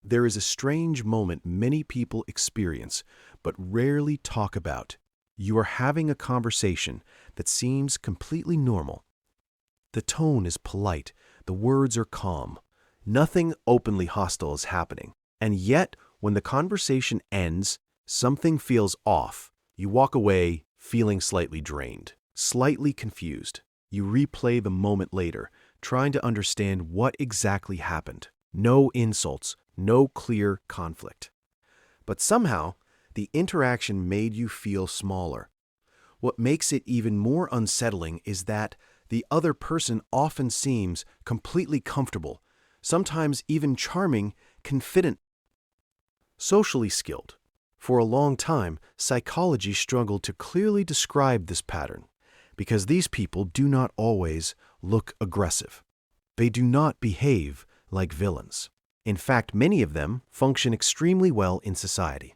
There is a strange moment many people experience but rarely talk about. You are having a conversation that seems completely normal. The tone is polite, the words are calm, nothing openly hostile is happening. And yet, when the conversation ends, something feels off. You walk away feeling slightly drained, slightly confused. You replay the moment later, trying to understand what exactly happened. No insults, no clear conflict. But somehow, the interaction made you feel smaller. What makes it even more unsettling is that the other person often seems completely comfortable, sometimes even charming, confident, socially skilled. For a long time, psychology struggled to clearly describe this pattern because these people do not always look aggressive. They do not behave like villains. In fact, many of them function extremely well in society.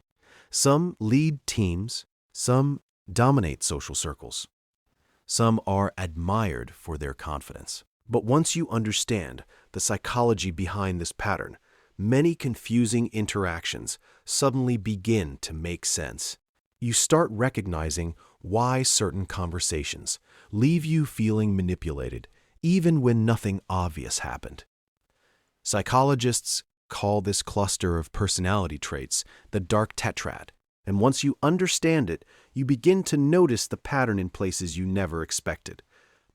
Some lead teams, some dominate social circles. Some are admired for their confidence. But once you understand the psychology behind this pattern, many confusing interactions suddenly begin to make sense. You start recognizing why certain conversations leave you feeling manipulated, even when nothing obvious happened. Psychologists call this cluster of personality traits the dark tetrad, and once you understand it, you begin to notice the pattern in places you never expected.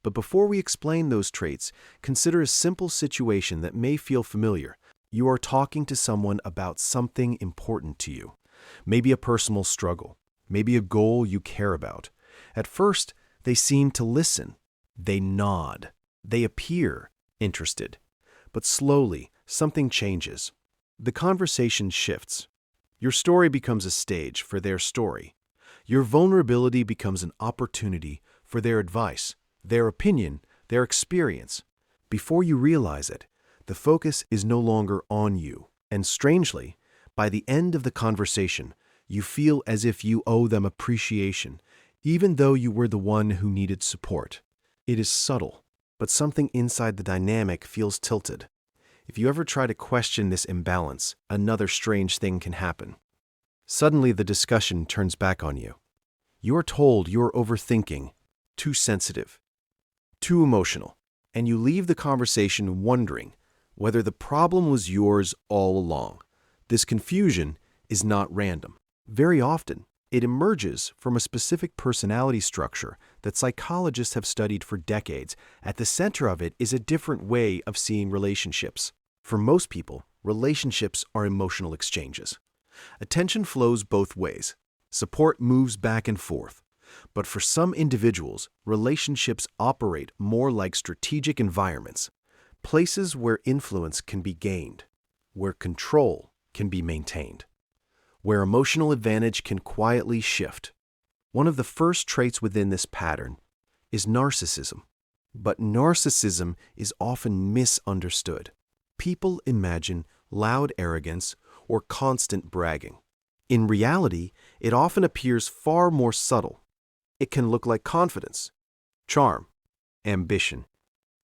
But before we explain those traits, consider a simple situation that may feel familiar. You are talking to someone about something important to you, maybe a personal struggle, maybe a goal you care about. At first, they seem to listen. They nod. They appear interested. But slowly, something changes. The conversation shifts. Your story becomes a stage for their story. Your vulnerability becomes an opportunity for their advice, their opinion, their experience. Before you realize it, the focus is no longer on you. And strangely, by the end of the conversation, you feel as if you owe them appreciation, even though you were the one who needed support. It is subtle, but something inside the dynamic feels tilted. If you ever try to question this imbalance, another strange thing can happen. Suddenly, the discussion turns back on you. You are told you're overthinking, too sensitive, too emotional, and you leave the conversation wondering whether the problem was yours all along. This confusion is not random. Very often, it emerges from a specific personality structure that psychologists have studied for decades. At the center of it is a different way of seeing relationships. For most people, relationships are emotional exchanges. Attention flows both ways. Support moves back and forth. But for some individuals, relationships operate more like strategic environments, places where influence can be gained, where control can be maintained, where emotional advantage can quietly shift. One of the first traits within this pattern is narcissism. But narcissism is often misunderstood. People imagine loud arrogance or constant bragging. In reality, it often appears far more subtle. It can look like confidence, charm, ambition.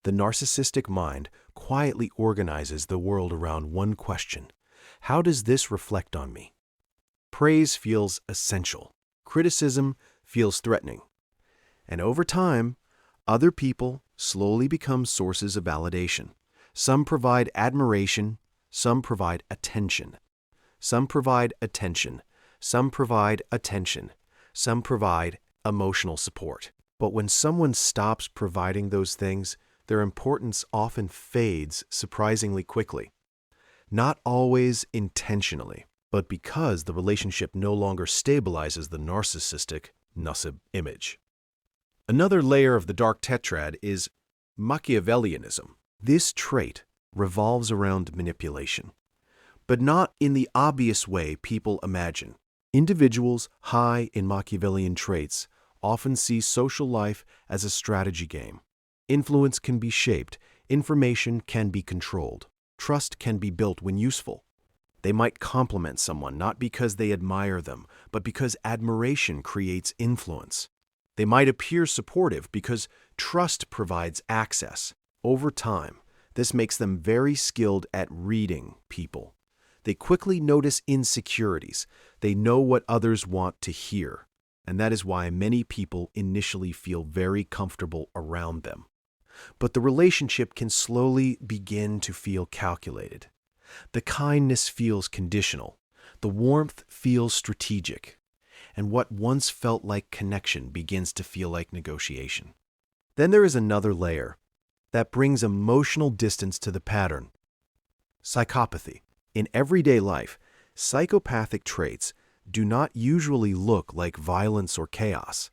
The narcissistic mind quietly organizes the world around one question: how does this reflect on me? Praise feels essential. Criticism feels threatening. And over time, other people slowly become sources of validation. Some provide admiration, some provide attention. Some provide attention, some provide attention, some provide emotional support. But when someone stops providing those things, their importance often fades surprisingly quickly. Not always intentionally, but because the relationship no longer stabilizes the narcissistic image. Another layer of the dark tetrad is Machiavellianism. This trait revolves around manipulation, but not in the obvious way people imagine. Individuals high in Machiavellian traits often see social life as a strategy game. Influence can be shaped, information can be controlled, trust can be built when useful. They might compliment someone not because they admire them, but because admiration creates influence. They might appear supportive because trust provides access. Over time, this makes them very skilled at reading people. They quickly notice insecurities. They know what others want to hear. And that is why many people initially feel very comfortable around them. But the relationship can slowly begin to feel calculated. The kindness feels conditional. The warmth feels strategic. And what once felt like connection begins to feel like negotiation. Then there is another layer that brings emotional distance to the pattern. Psychopathy. In everyday life, psychopathic traits do not usually look like violence or chaos.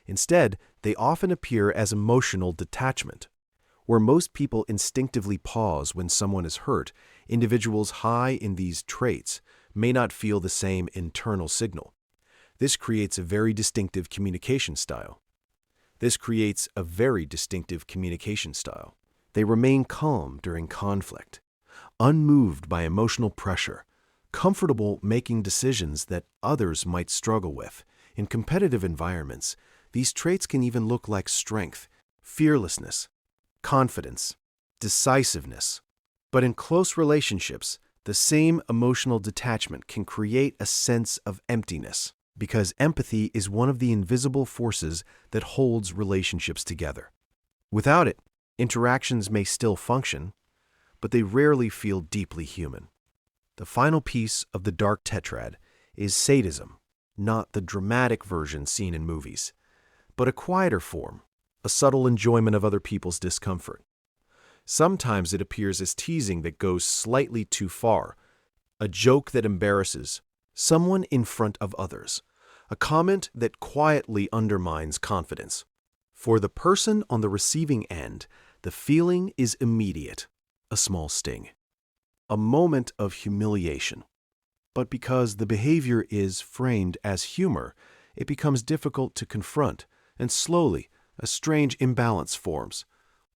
Instead, they often appear as emotional detachment. Where most people instinctively pause when someone is hurt, individuals high in these traits may not feel the same internal signal. This creates a very distinctive communication style. They remain calm during conflict, unmoved by emotional pressure, comfortable making decisions that others might struggle with. In competitive environments, these traits can even look like strength, fearlessness, confidence, decisiveness. But in close relationships, the same emotional detachment can create a sense of emptiness, because empathy is one of the invisible forces that holds relationships together. Without it, interactions may still function, but they rarely feel deeply human. The final piece of the dark tetrad is sadism, not the dramatic version seen in movies, but a quieter form, a subtle enjoyment of other people's discomfort. Sometimes it appears as teasing that goes slightly too far, a joke that embarrasses someone in front of others, a comment that quietly undermines confidence. For the person on the receiving end, the feeling is immediate, a small sting, a moment of humiliation. But because the behavior is framed as humor, it becomes difficult to confront, and slowly, a strange imbalance forms.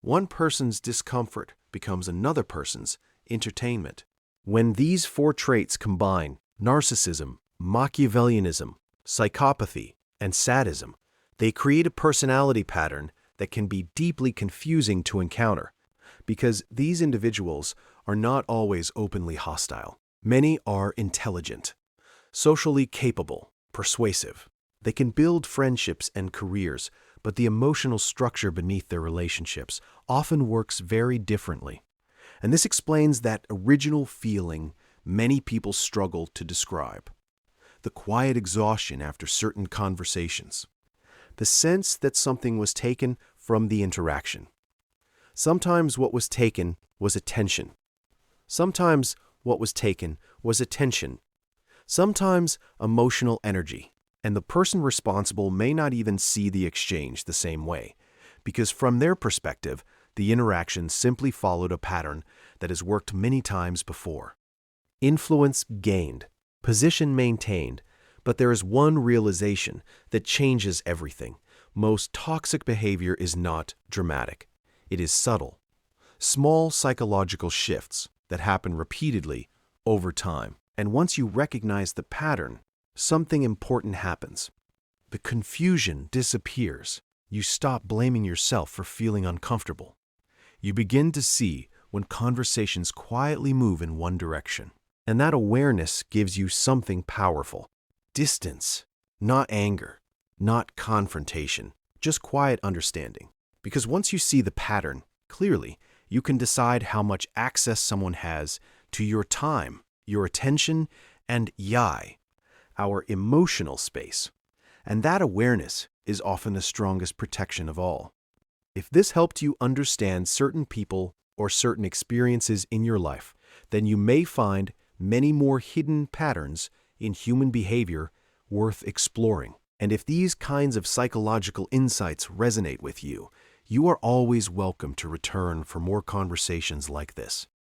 One person's discomfort becomes another person's entertainment. When these four traits combine, narcissism, Machiavellianism, psychopathy, and sadism, they create a personality pattern that can be deeply confusing to encounter, because these individuals are not always openly hostile. Many are intelligent, socially capable, persuasive. They can build friendships and careers, but the emotional structure beneath their relationships often works very differently. And this explains that original feeling many people struggle to describe. The quiet exhaustion after certain conversations. The sense that something was taken from the interaction. Sometimes what was taken was attention. Sometimes what was taken was attention. Sometimes emotional energy. And the person responsible may not even see the exchange the same way, because from their perspective, the interaction simply followed a pattern that has worked many times before. Influence gained, position maintained, but there is one realization that changes everything. Most toxic behavior is not dramatic. It is subtle. Small psychological shifts that happen repeatedly over time. And once you recognize the pattern, something important happens. The confusion disappears. You stop blaming yourself for feeling uncomfortable. You begin to see when conversations quietly move in one direction. And that awareness gives you something powerful. Distance, not anger, not confrontation, just quiet understanding. Because once you see the pattern clearly, you can decide how much access someone has to your time, your attention, and our emotional space. And that awareness is often the strongest protection of all. If this helped you understand certain people or certain experiences in your life, then you may find many more hidden patterns in human behavior worth exploring. And if these kinds of psychological insights resonate with you, you are always welcome to return for more conversations like this.